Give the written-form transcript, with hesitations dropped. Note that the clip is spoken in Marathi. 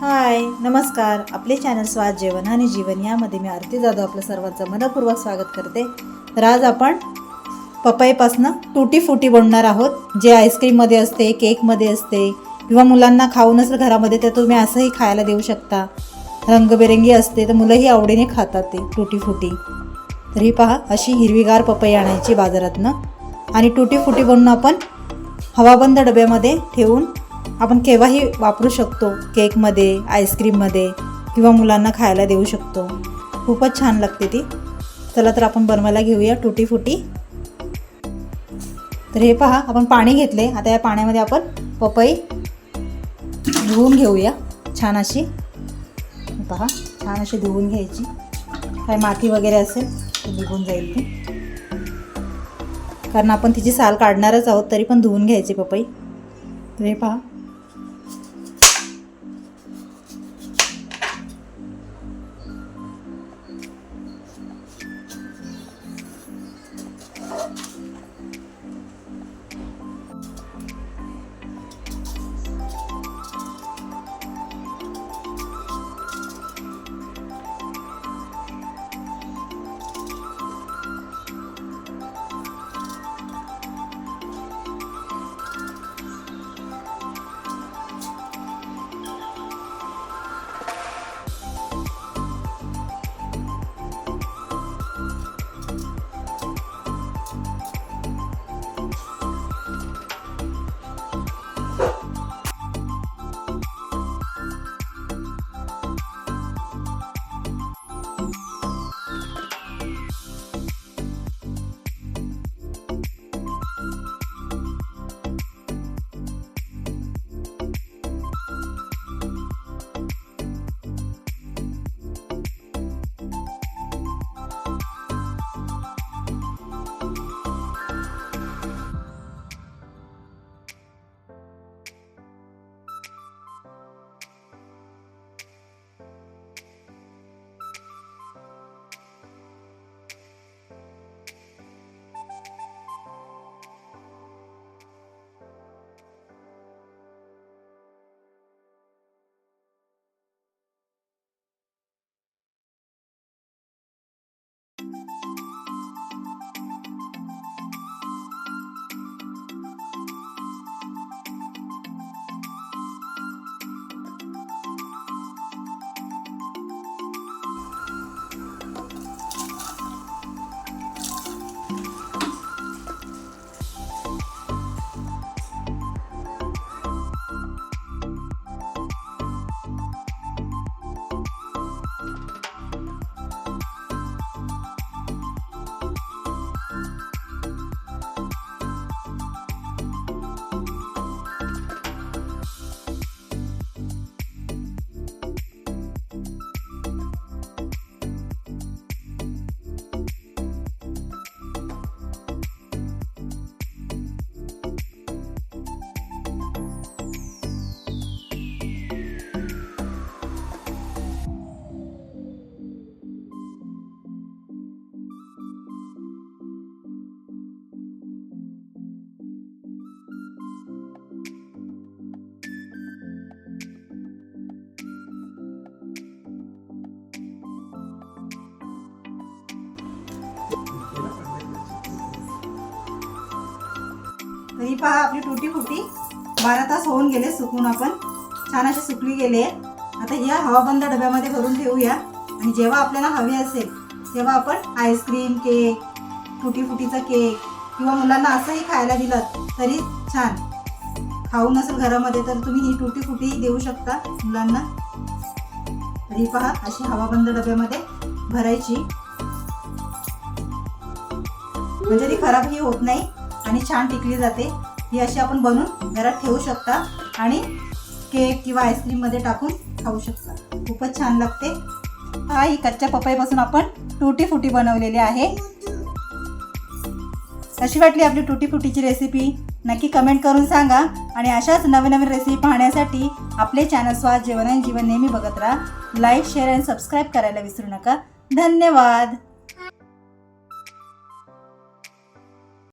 हाय नमस्कार, आपले चॅनल स्वाद जेवण आणि जीवन यामध्ये मी आरती जाधव आपलं सर्वांचं मनपूर्वक स्वागत करते। तर आज आपण पपईपासून टुटी फ्रुटी बनवणार आहोत, जे आईस्क्रीममध्ये असते, केकमध्ये असते किंवा मुलांना खाऊ नसेल घरामध्ये तर तुम्ही असंही खायला देऊ शकता। रंगबेरंगी असते तर मुलंही आवडीने खातात ते टुटी फ्रुटी। तर ही पहा, अशी हिरवीगार पपई आणायची बाजारातनं आणि टुटी फ्रुटी बनवून आपण हवाबंद डब्यामध्ये ठेवून आपण केव्हाही वापरू शकतो, केकमध्ये, आईस्क्रीममध्ये किंवा मुलांना खायला देऊ शकतो। खूपच छान लागते ती। चला तर आपण बनवायला घेऊया टुटी फ्रुटी। तर हे पहा, आपण पाणी घेतले। आता या पाण्यामध्ये आपण पपई धुवून घेऊया छान अशी। पहा, छान अशी धुवून घ्यायची, काय माती वगैरे असेल तर निघून जाईल ती, कारण आपण तिची साल काढणारच आहोत, तरी पण धुवून घ्यायची पपई। तर हे पहा, तरी पहा, आपली टुटी फ्रुटी 12 तास होऊन गेले सुकून, आपण छान अशी सुकली गेली आहे। आता ह्या हवाबंद डब्यामध्ये भरून ठेवूया आणि जेव्हा आपल्याला हवे असेल तेव्हा आपण आईस्क्रीम, केक, टुटी फ्रुटीचा केक किंवा मुलांना असंही खायला दिलं तरी छान। खाऊ नसेल घरामध्ये तर तुम्ही ही टुटी फ्रुटी देऊ शकता मुलांना। तरी पहा, अशी हवाबंद डब्यामध्ये भरायची, म्हणजे ती खराबही होत नाही आणि छान टिकली जाते। ही अशी आपण बनवून घरात ठेवू शकता आणि केक किंवा आईस्क्रीम मध्ये टाकून खाऊ शकता। खूपच छान लागते। हा, ही कच्च्या पपईपासून आपण टुटी फ्रुटी बनवलेली आहे। कशी वाटली आपली टुटी फ्रुटीची रेसिपी नक्की कमेंट करून सांगा आणि अशाच नवीन नवीन रेसिपी पाहण्यासाठी आपले चॅनल स्वाद जेवण आणि जीवन नेहमी बघत राहा। लाईक, शेअर आणि सबस्क्राईब करायला विसरू नका। धन्यवाद।